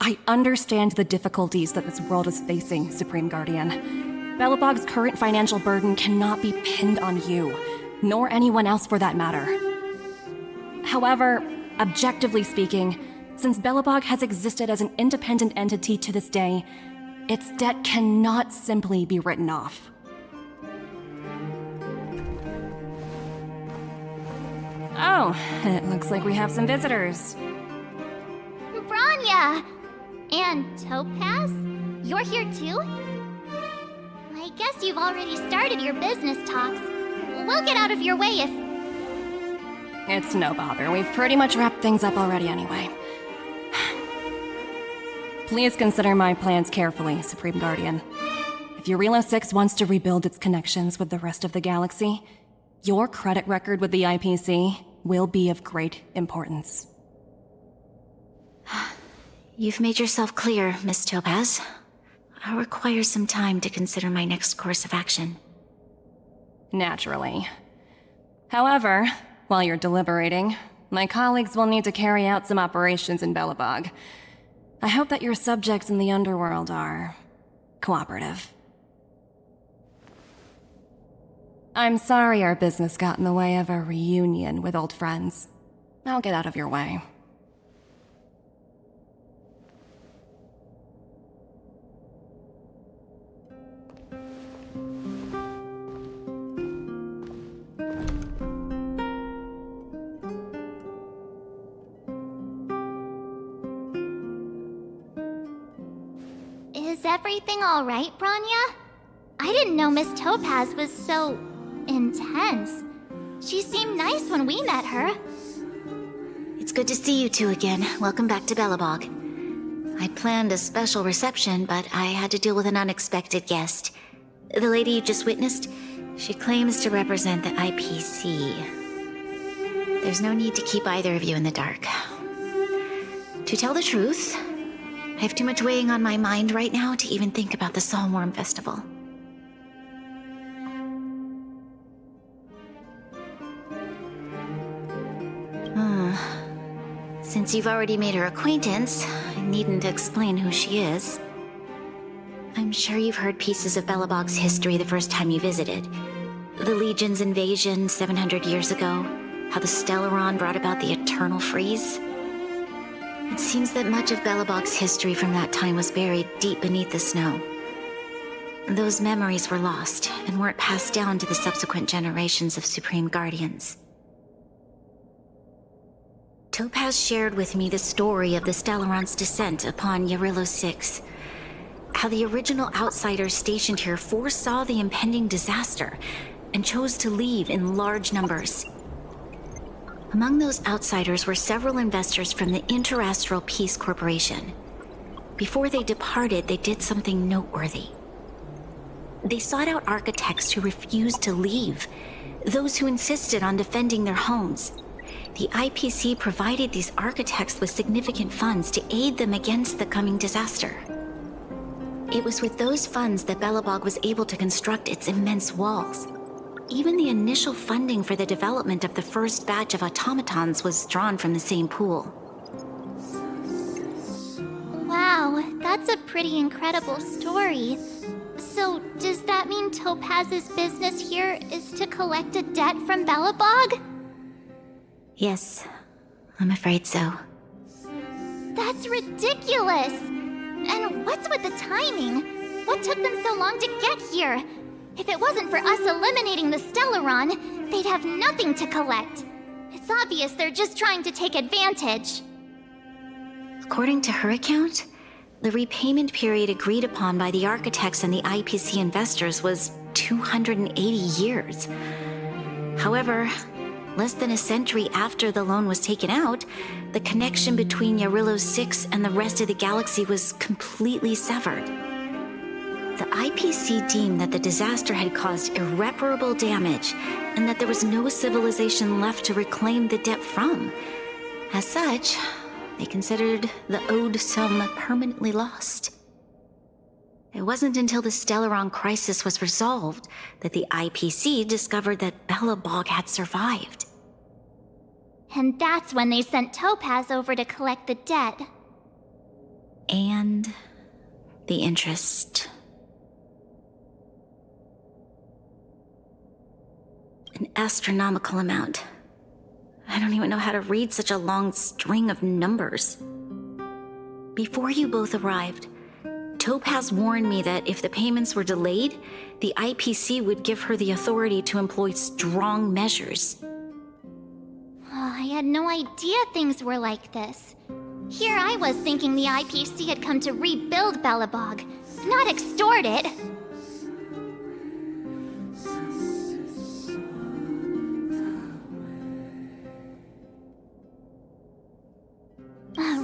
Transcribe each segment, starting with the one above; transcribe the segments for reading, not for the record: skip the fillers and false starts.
I understand the difficulties that this world is facing, Supreme Guardian. Belobog's current financial burden cannot be pinned on you, nor anyone else for that matter. However, objectively speaking, since Belobog has existed as an independent entity to this day, its debt cannot simply be written off. Oh, it looks like we have some visitors. Branya! And Topaz? You're here too? I guess you've already started your business talks. We'll get out of your way if... It's no bother. We've pretty much wrapped things up already anyway. Please consider my plans carefully, Supreme Guardian. If Jarilo-VI wants to rebuild its connections with the rest of the galaxy, your credit record with the IPC will be of great importance. You've made yourself clear, Miss Topaz. I'll require some time to consider my next course of action. Naturally. However, while you're deliberating, my colleagues will need to carry out some operations in Belobog. I hope that your subjects in the underworld are cooperative. I'm sorry our business got in the way of a reunion with old friends. I'll get out of your way. Is everything all right, Branya? I didn't know Miss Topaz was so... intense. She seemed nice when we met her. It's good to see you two again. Welcome back to Belobog. I planned a special reception, but I had to deal with an unexpected guest. The lady you just witnessed, she claims to represent the IPC. There's no need to keep either of you in the dark. To tell the truth, I have too much weighing on my mind right now to even think about the Saltworm Festival. Since you've already made her acquaintance, I needn't explain who she is. I'm sure you've heard pieces of Belobog's history the first time you visited. The Legion's invasion 700 years ago, how the Stellaron brought about the eternal freeze. It seems that much of Belobog's history from that time was buried deep beneath the snow. Those memories were lost and weren't passed down to the subsequent generations of Supreme Guardians. Topaz shared with me the story of the Stellaron's descent upon Jarilo-VI. How the original outsiders stationed here foresaw the impending disaster and chose to leave in large numbers. Among those outsiders were several investors from the Interastral Peace Corporation. Before they departed, they did something noteworthy. They sought out architects who refused to leave, those who insisted on defending their homes. The IPC provided these architects with significant funds to aid them against the coming disaster. It was with those funds that Belobog was able to construct its immense walls. Even the initial funding for the development of the first batch of automatons was drawn from the same pool. Wow, that's a pretty incredible story. So, does that mean Topaz's business here is to collect a debt from Belobog? Yes, I'm afraid so. That's ridiculous! And what's with the timing? What took them so long to get here? If it wasn't for us eliminating the Stellaron, they'd have nothing to collect. It's obvious they're just trying to take advantage. According to her account, the repayment period agreed upon by the architects and the IPC investors was 280 years. However, less than a century after the loan was taken out, the connection between Jarilo-VI and the rest of the galaxy was completely severed. The IPC deemed that the disaster had caused irreparable damage and that there was no civilization left to reclaim the debt from. As such, they considered the owed sum permanently lost. It wasn't until the Stellaron crisis was resolved that the IPC discovered that Belobog had survived. And that's when they sent Topaz over to collect the debt. And the interest. An astronomical amount. I don't even know how to read such a long string of numbers. Before you both arrived, Topaz warned me that if the payments were delayed, the IPC would give her the authority to employ strong measures. Oh, I had no idea things were like this. Here I was thinking the IPC had come to rebuild Belobog, not extort it.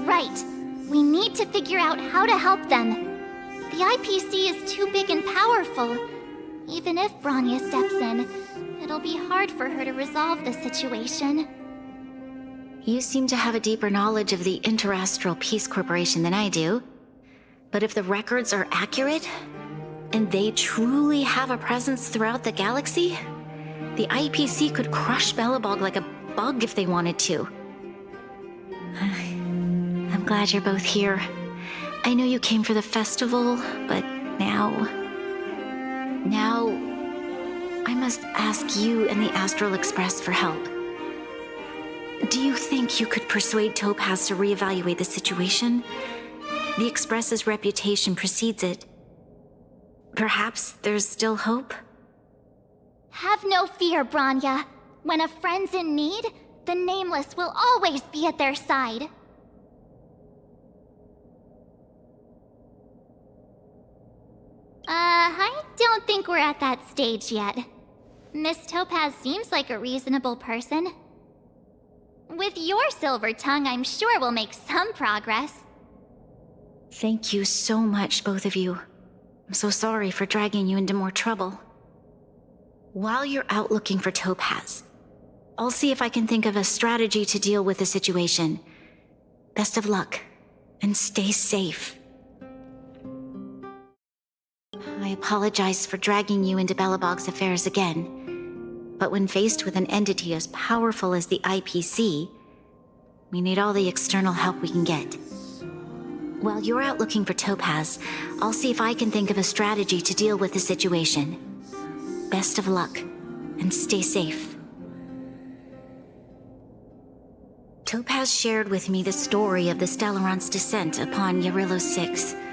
Right. We need to figure out how to help them. The IPC is too big and powerful. Even if Bronya steps in, it'll be hard for her to resolve the situation. You seem to have a deeper knowledge of the Interastral Peace Corporation than I do. But if the records are accurate, and they truly have a presence throughout the galaxy, the IPC could crush Belobog like a bug if they wanted to. I'm glad you're both here. I know you came for the festival, but now I must ask you and the Astral Express for help. Do you think you could persuade Topaz to reevaluate the situation? The Express's reputation precedes it. Perhaps there's still hope? Have no fear, Bronya. When a friend's in need, the Nameless will always be at their side. I don't think we're at that stage yet. Miss Topaz seems like a reasonable person. With your silver tongue, I'm sure we'll make some progress. Thank you so much, both of you. I'm so sorry for dragging you into more trouble. While you're out looking for Topaz, I'll see if I can think of a strategy to deal with the situation. Best of luck, and stay safe. I apologize for dragging you into Belobog's affairs again, but when faced with an entity as powerful as the IPC, we need all the external help we can get. While you're out looking for Topaz, I'll see if I can think of a strategy to deal with the situation. Best of luck, and stay safe. Topaz shared with me the story of the Stellaron's descent upon Jarilo-VI.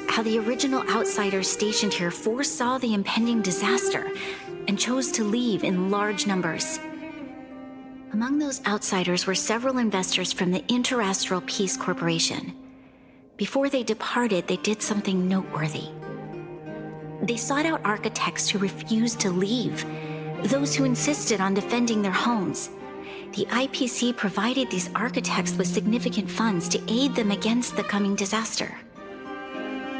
How the original outsiders stationed here foresaw the impending disaster and chose to leave in large numbers. Among those outsiders were several investors from the Interastral Peace Corporation. Before they departed, they did something noteworthy. They sought out architects who refused to leave, those who insisted on defending their homes. The IPC provided these architects with significant funds to aid them against the coming disaster.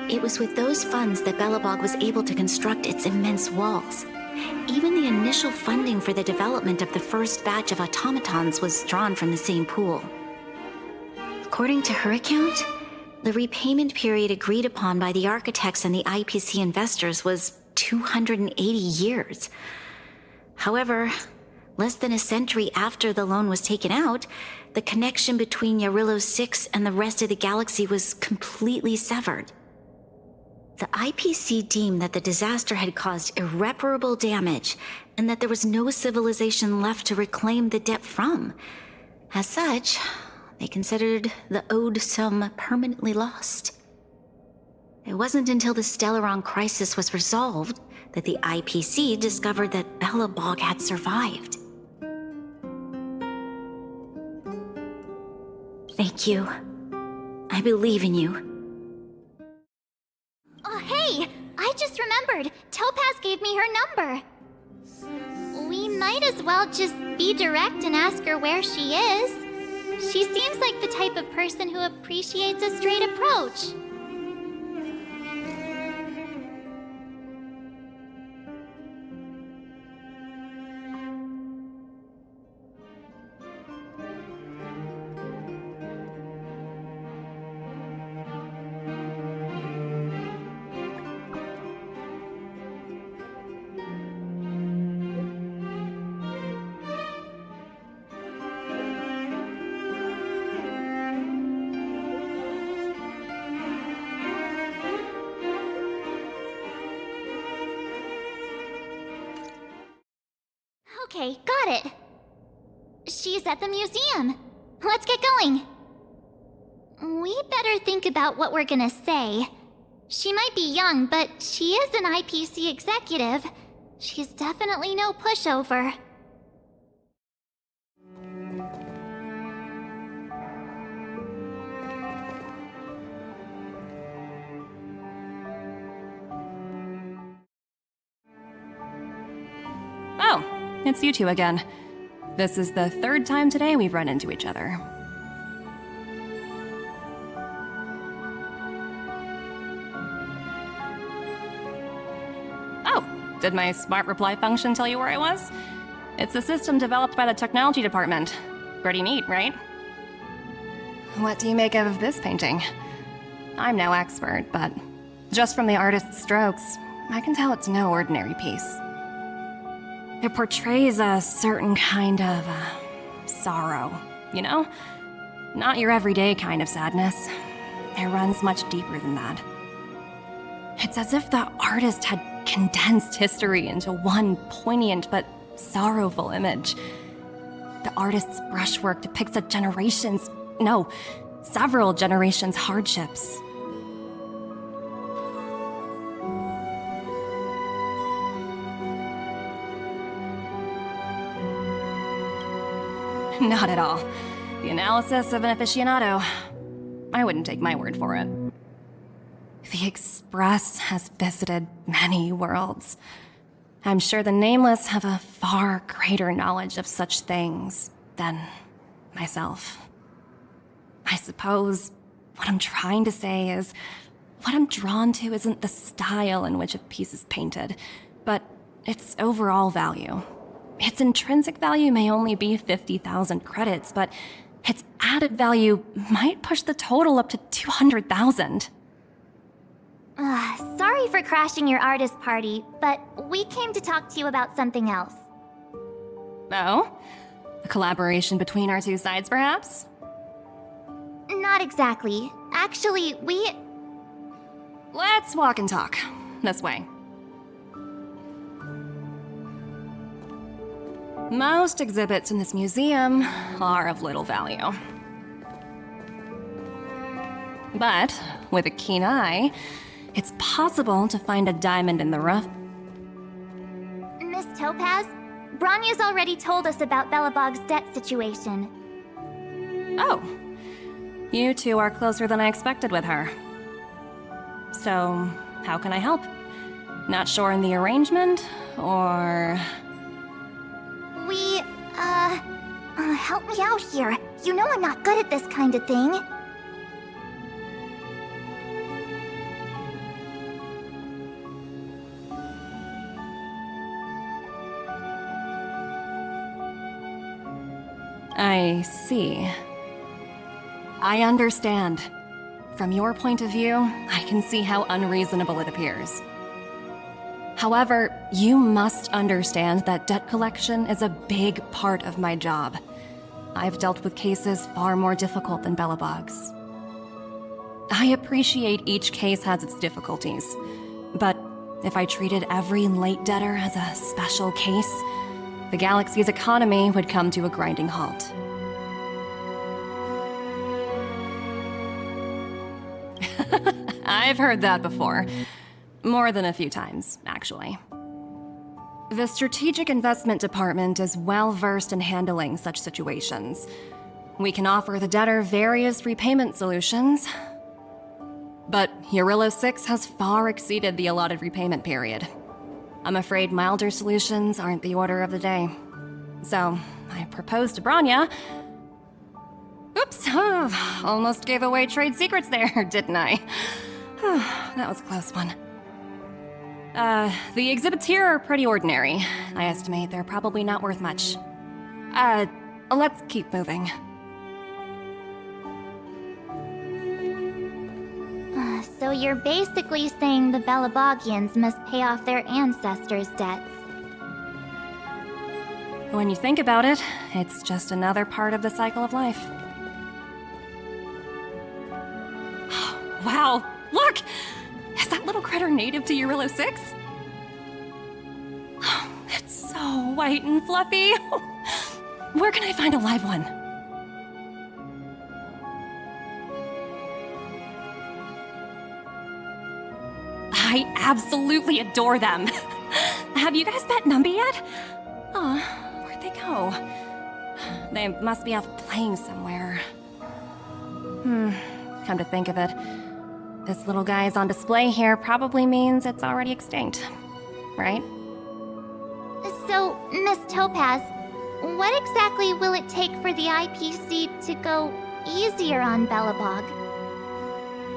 It was with those funds that Belobog was able to construct its immense walls. Even the initial funding for the development of the first batch of automatons was drawn from the same pool. According to her account, the repayment period agreed upon by the architects and the IPC investors was 280 years. However, less than a century after the loan was taken out, the connection between Jarilo-VI and the rest of the galaxy was completely severed. The IPC deemed that the disaster had caused irreparable damage and that there was no civilization left to reclaim the debt from. As such, they considered the owed sum permanently lost. It wasn't until the Stellaron crisis was resolved that the IPC discovered that Belobog had survived. Thank you. I believe in you. Oh, hey! I just remembered! Topaz gave me her number! We might as well just be direct and ask her where she is. She seems like the type of person who appreciates a straight approach. Okay, got it. She's at the museum. Let's get going. We better think about what we're gonna say. She might be young, but she is an IPC executive. She's definitely no pushover. Oh, it's you two again. This is the third time today we've run into each other. Oh, did my smart reply function tell you where I was? It's a system developed by the technology department. Pretty neat, right? What do you make of this painting? I'm no expert, but just from the artist's strokes, I can tell it's no ordinary piece. It portrays a certain kind of sorrow, you know? Not your everyday kind of sadness. It runs much deeper than that. It's as if the artist had condensed history into one poignant but sorrowful image. The artist's brushwork depicts several generations' hardships. Not at all. The analysis of an aficionado. I wouldn't take my word for it. The Express has visited many worlds. I'm sure the Nameless have a far greater knowledge of such things than myself. I suppose what I'm trying to say is, what I'm drawn to isn't the style in which a piece is painted, but its overall value. Its intrinsic value may only be 50,000 credits, but its added value might push the total up to 200,000. Sorry for crashing your artist party, but we came to talk to you about something else. Oh? A collaboration between our two sides, perhaps? Not exactly. Actually, Let's walk and talk. This way. Most exhibits in this museum are of little value. But with a keen eye, it's possible to find a diamond in the rough. Miss Topaz, Bronya's already told us about Belobog's debt situation. Oh, you two are closer than I expected with her. So, how can I help? Not sure in the arrangement, or... Help me out here. You know I'm not good at this kind of thing. I see. I understand. From your point of view, I can see how unreasonable it appears. However, you must understand that debt collection is a big part of my job. I've dealt with cases far more difficult than Belobog's. I appreciate each case has its difficulties, but if I treated every late debtor as a special case, the galaxy's economy would come to a grinding halt. I've heard that before. More than a few times, actually. The Strategic Investment Department is well versed in handling such situations. We can offer the debtor various repayment solutions, but Jarilo-VI has far exceeded the allotted repayment period. I'm afraid milder solutions aren't the order of the day. So, I proposed to Bronya. Oops, almost gave away trade secrets there, didn't I? That was a close one. The exhibits here are pretty ordinary. I estimate they're probably not worth much. Let's keep moving. So you're basically saying the Belobogians must pay off their ancestors' debts. When you think about it, it's just another part of the cycle of life. Wow, look! Is that little critter native to Jarilo-VI? It's so white and fluffy. Where can I find a live one? I absolutely adore them. Have you guys met Numby yet? Oh, where'd they go? They must be off playing somewhere. Come to think of it, this little guy is on display here probably means it's already extinct, right? So, Miss Topaz, what exactly will it take for the IPC to go easier on Belobog?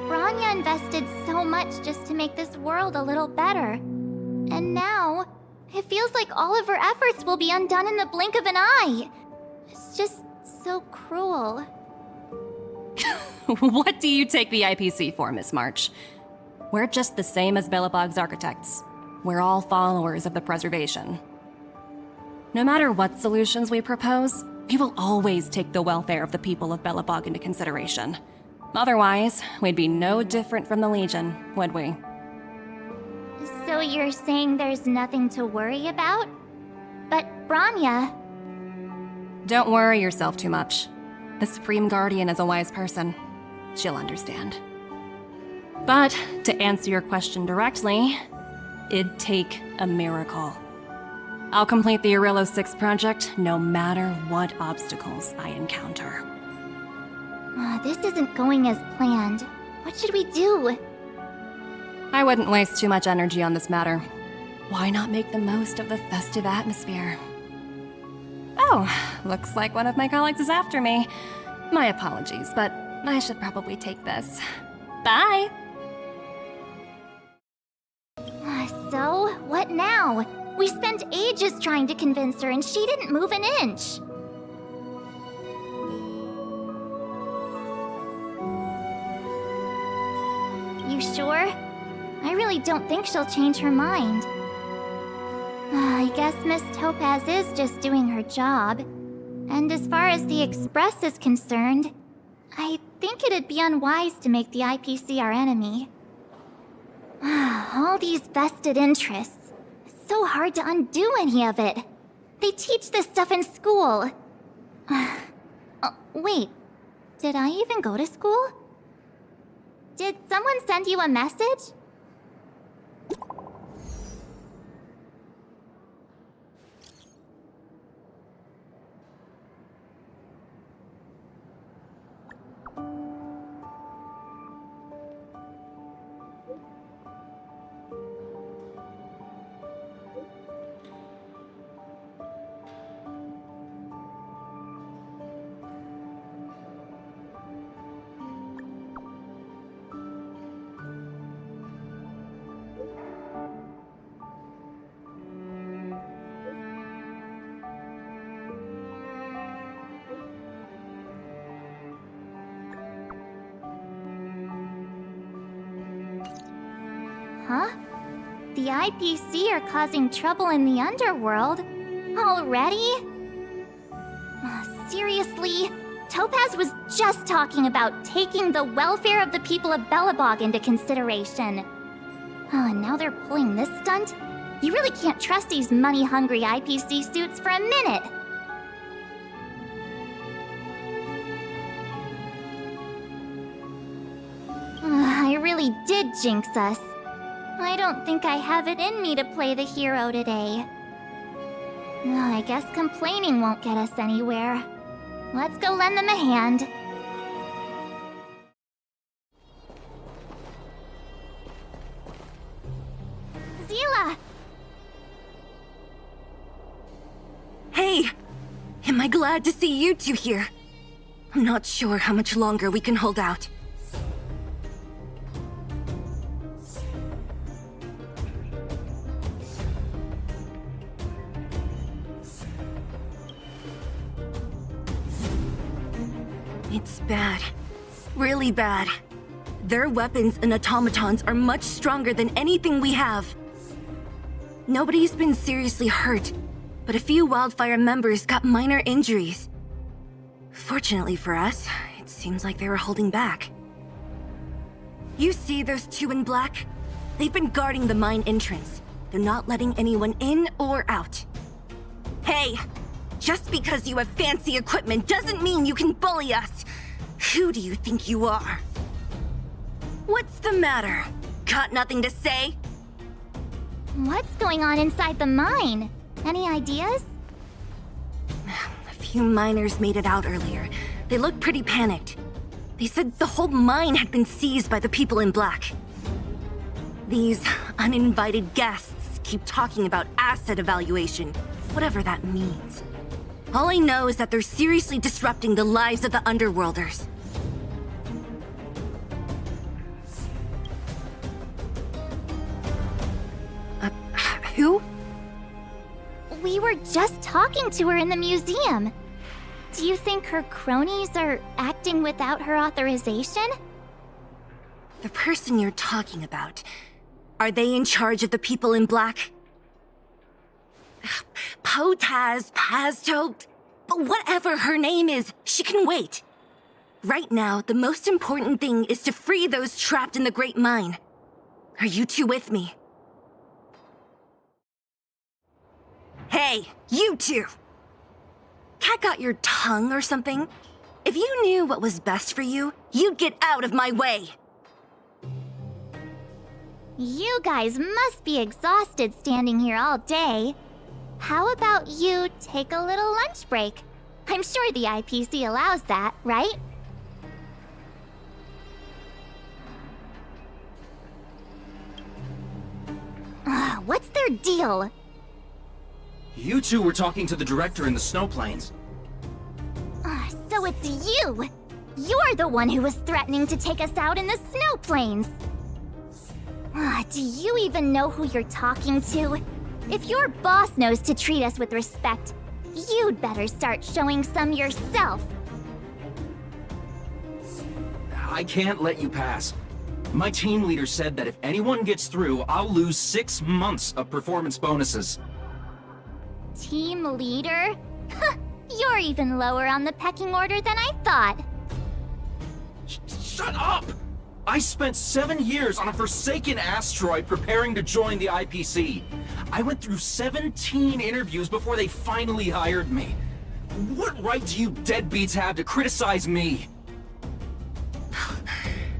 Bronya invested so much just to make this world a little better. And now, it feels like all of her efforts will be undone in the blink of an eye. It's just so cruel. What do you take the IPC for, Miss March? We're just the same as Belobog's architects. We're all followers of the preservation. No matter what solutions we propose, we will always take the welfare of the people of Belobog into consideration. Otherwise, we'd be no different from the Legion, would we? So you're saying there's nothing to worry about? But Bronya... Don't worry yourself too much. The Supreme Guardian is a wise person. She'll understand. But, to answer your question directly, it'd take a miracle. I'll complete the Jarilo-VI project no matter what obstacles I encounter. This isn't going as planned. What should we do? I wouldn't waste too much energy on this matter. Why not make the most of the festive atmosphere? Oh, looks like one of my colleagues is after me. My apologies, but I should probably take this. Bye! So, what now? We spent ages trying to convince her and she didn't move an inch. You sure? I really don't think she'll change her mind. I guess Miss Topaz is just doing her job. And as far as the Express is concerned, I think it'd be unwise to make the IPC our enemy. All these vested interests. It's so hard to undo any of it. They teach this stuff in school. Wait, did I even go to school? Did someone send you a message? Huh? The IPC are causing trouble in the underworld? Already? Seriously? Topaz was just talking about taking the welfare of the people of Belobog into consideration. And now they're pulling this stunt? You really can't trust these money-hungry IPC suits for a minute. I really did jinx us. I don't think I have it in me to play the hero today. I guess complaining won't get us anywhere. Let's go lend them a hand. Zila! Hey! Am I glad to see you two here? I'm not sure how much longer we can hold out. It's bad. Really bad. Their weapons and automatons are much stronger than anything we have. Nobody's been seriously hurt, but a few Wildfire members got minor injuries. Fortunately for us, it seems like they were holding back. You see those two in black? They've been guarding the mine entrance. They're not letting anyone in or out. Hey! Just because you have fancy equipment doesn't mean you can bully us! Who do you think you are? What's the matter? Got nothing to say? What's going on inside the mine? Any ideas? A few miners made it out earlier. They looked pretty panicked. They said the whole mine had been seized by the people in black. These uninvited guests keep talking about asset evaluation, whatever that means. All I know is that they're seriously disrupting the lives of the Underworlders. Who? We were just talking to her in the museum. Do you think her cronies are acting without her authorization? The person you're talking about, are they in charge of the people in black? Potaz, Pazto, whatever her name is, she can wait. Right now, the most important thing is to free those trapped in the Great Mine. Are you two with me? Hey, you two! Cat got your tongue or something? If you knew what was best for you, you'd get out of my way! You guys must be exhausted standing here all day. How about you take a little lunch break? I'm sure the IPC allows that, right? What's their deal? You two were talking to the director in the snow plains. So it's you! You're the one who was threatening to take us out in the snow plains! Do you even know who you're talking to? If your boss knows to treat us with respect, you'd better start showing some yourself. I can't let you pass. My team leader said that if anyone gets through, I'll lose 6 months of performance bonuses. Team leader? You're even lower on the pecking order than I thought. Shut up! I spent 7 years on a forsaken asteroid preparing to join the IPC. I went through 17 interviews before they finally hired me. What right do you deadbeats have to criticize me?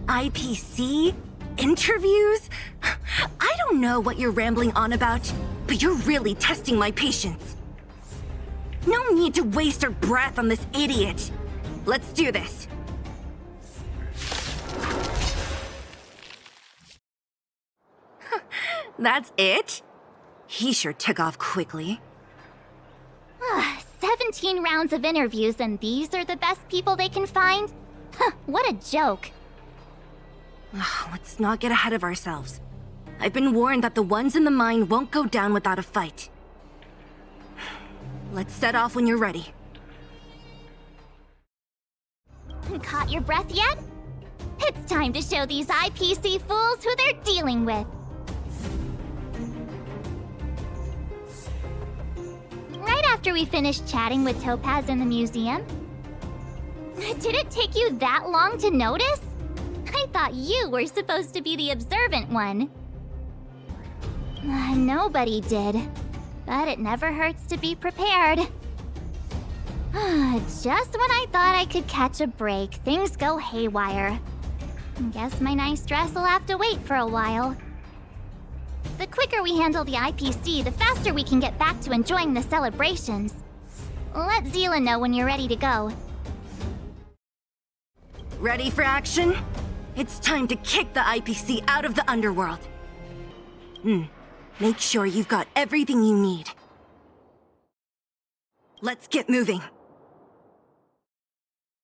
IPC? Interviews? I don't know what you're rambling on about, but you're really testing my patience. No need to waste our breath on this idiot. Let's do this. That's it? He sure took off quickly. 17 rounds of interviews and these are the best people they can find? What a joke. Let's not get ahead of ourselves. I've been warned that the ones in the mine won't go down without a fight. Let's set off when you're ready. Caught your breath yet? It's time to show these IPC fools who they're dealing with. Right after we finished chatting with Topaz in the museum. Did it take you that long to notice? I thought you were supposed to be the observant one. Nobody did. But it never hurts to be prepared. Just when I thought I could catch a break, things go haywire. Guess my nice dress will have to wait for a while. The quicker we handle the IPC, the faster we can get back to enjoying the celebrations. Let Zila know when you're ready to go. Ready for action? It's time to kick the IPC out of the underworld. Make sure you've got everything you need. Let's get moving.